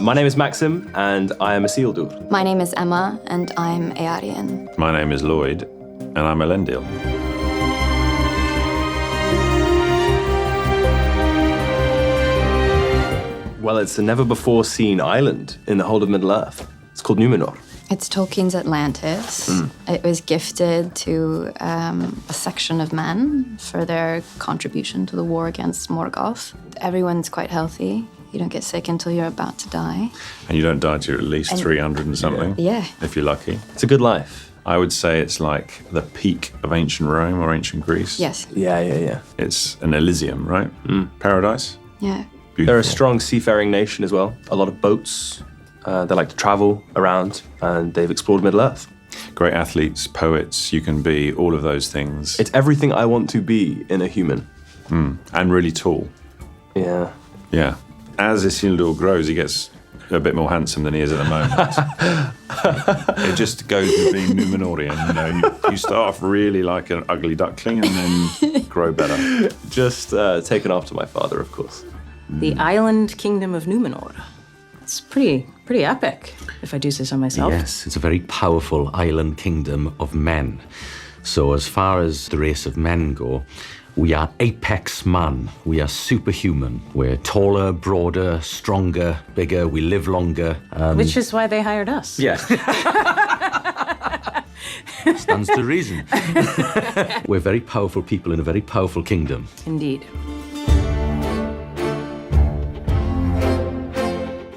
My name is Maxim, and I am a Isildur. My name is Emma, and I'm Eärien. My name is Lloyd, and I'm Elendil. Well, it's a never-before-seen island in the whole of Middle-earth. It's called Numenor. It's Tolkien's Atlantis. It was gifted to a section of men for their contribution to the war against Morgoth. Everyone's quite healthy. You don't get sick until you're about to die. And you don't die till you're at least 300 and something. Yeah. If you're lucky. It's a good life. I would say it's like the peak of ancient Rome or ancient Greece. Yes. Yeah. It's an Elysium, right? Paradise. Yeah. Beautiful. They're a strong seafaring nation as well. A lot of boats. They like to travel around, and they've explored Middle-earth. Great athletes, poets, you can be all of those things. It's everything I want to be in a human. And really tall. Yeah. Yeah. As Isildur grows, he gets a bit more handsome than he is at the moment. It just goes with being Numenorian, you know. You start off really like an ugly duckling and then grow better. Just taken after my father, of course. The island kingdom of Numenor. It's pretty epic, if I do say so myself. Yes, it's a very powerful island kingdom of men. So as far as the race of men go, we are apex man. We are superhuman. We're taller, broader, stronger, bigger. We live longer. Which is why they hired us. Yes. Stands to reason. We're very powerful people in a very powerful kingdom. Indeed.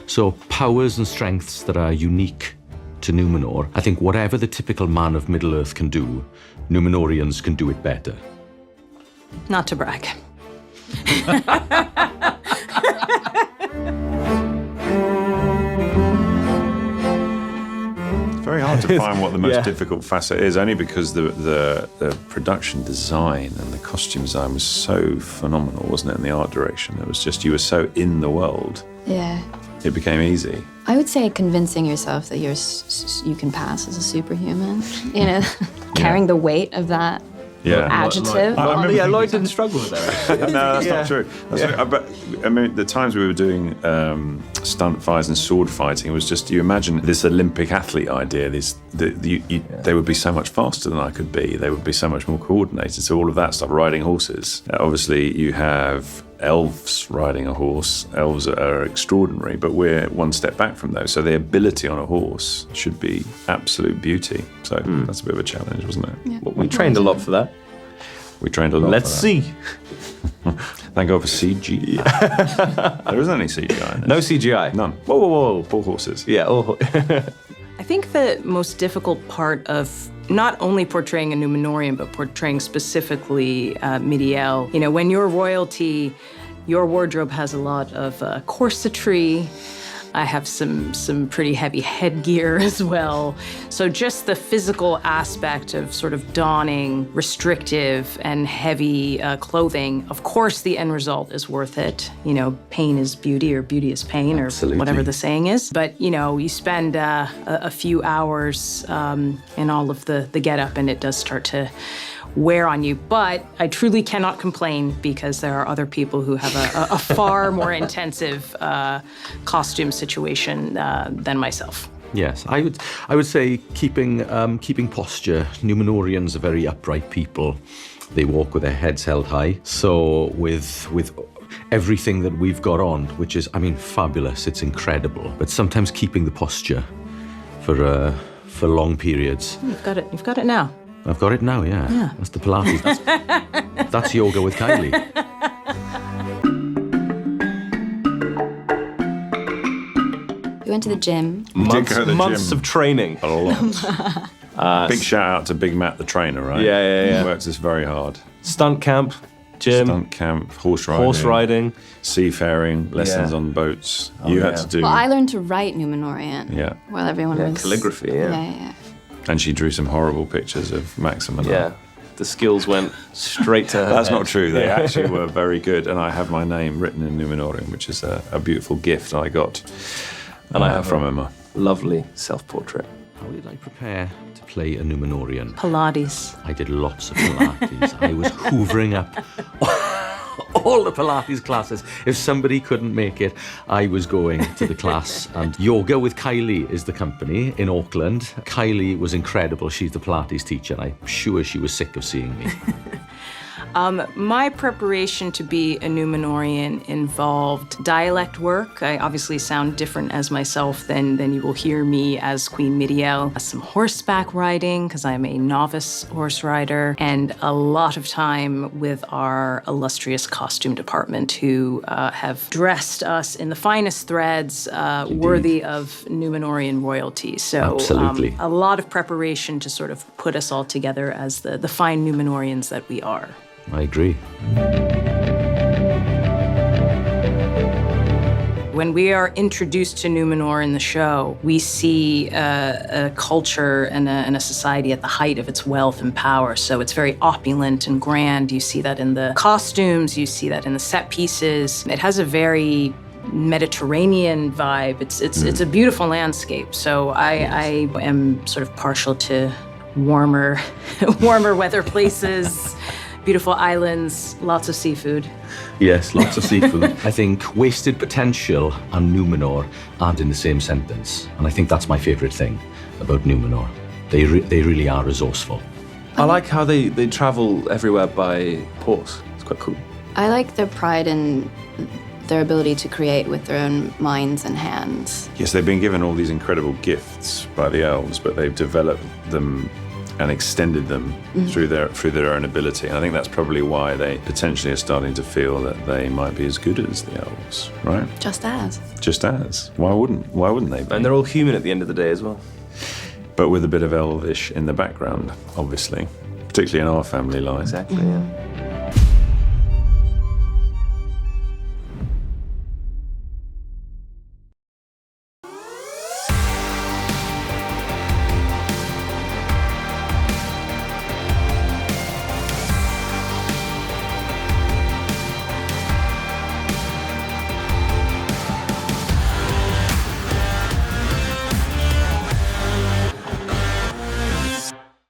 So powers and strengths that are unique to Numenor. I think whatever the typical man of Middle-earth can do, Numenorians can do it better. Not to brag. Very hard to find what the most Yeah. difficult facet is, only because the production design and the costume design was so phenomenal, wasn't it, in the art direction? It was just, you were so in the world, Yeah. it became easy. I would say convincing yourself that you can pass as a superhuman. You know, carrying the weight of that adjective. Lloyd didn't struggle with that, actually. No, that's not true. But I mean, the times we were doing stunt fights and sword fighting, it was just, you imagine this Olympic athlete idea. They would be so much faster than I could be. They would be so much more coordinated. So all of that stuff, riding horses. Obviously, you have elves riding a horse. Elves are extraordinary, but we're one step back from those. So the ability on a horse should be absolute beauty. So that's a bit of a challenge, wasn't it? Yeah. Well, we trained a lot for that. We trained a lot. Let's for that. see. Thank God for CG. There isn't any CGI in this. No CGI. None. Whoa. All horses. Yeah. Oh. I think the most difficult part of not only portraying a Numenorian, but portraying specifically Midiel, you know, when you're royalty, your wardrobe has a lot of corsetry. I have some pretty heavy headgear as well. So just the physical aspect of sort of donning restrictive and heavy clothing, of course the end result is worth it. You know, pain is beauty or beauty is pain or whatever the saying is. But, you know, you spend a few hours in all of the get-up and it does start to wear on you. But I truly cannot complain because there are other people who have a far more intensive costume situation than myself. Yes, I would say keeping posture. Numenorians are very upright people. They walk with their heads held high. So with everything that we've got on, which is, I mean, fabulous, it's incredible. But sometimes keeping the posture for long periods. You've got it now. I've got it now, yeah. That's the Pilates. That's yoga with Kylie. We went to the gym. Months of training. A lot. Big shout out to Big Matt, the trainer, right? Yeah. He works us very hard. Stunt camp, gym, Stunt camp, horse riding, seafaring, lessons on boats. You had to do. Well, I learned to write Numenorian. Yeah. While everyone was calligraphy. Yeah. And she drew some horrible pictures of Maxim and I. Yeah. The skills went straight to her. That's head. not true. They actually were very good, and I have my name written in Numenorian, which is a beautiful gift I got. And I have from Emma. Lovely self-portrait. How did I prepare to play a Numenorian? Pilates. I did lots of Pilates. I was hoovering up all the Pilates classes. If somebody couldn't make it, I was going to the class. And Yoga with Kylie is the company in Auckland. Kylie was incredible. She's the Pilates teacher. I'm sure she was sick of seeing me. My preparation to be a Numenorian involved dialect work. I obviously sound different as myself than you will hear me as Queen Midiel. Some horseback riding, because I'm a novice horse rider, and a lot of time with our illustrious costume department who have dressed us in the finest threads worthy of Numenorian royalty. So Absolutely. A lot of preparation to sort of put us all together as the fine Numenorians that we are. I agree. When we are introduced to Numenor in the show, we see a culture and a society at the height of its wealth and power. So it's very opulent and grand. You see that in the costumes, you see that in the set pieces. It has a very Mediterranean vibe. It's a beautiful landscape. So I am sort of partial to warmer weather places. Beautiful islands, lots of seafood. Yes, lots of seafood. I think wasted potential and Numenor aren't in the same sentence. And I think that's my favourite thing about Numenor. They really are resourceful. I like how they travel everywhere by horse. It's quite cool. I like their pride in their ability to create with their own minds and hands. Yes, they've been given all these incredible gifts by the elves, but they've developed them and extended them through their own ability. And I think that's probably why they potentially are starting to feel that they might be as good as the elves, right? Just as. Just as. Why wouldn't they be? And they're all human at the end of the day as well. But with a bit of elvish in the background, obviously, particularly in our family line. Exactly, yeah.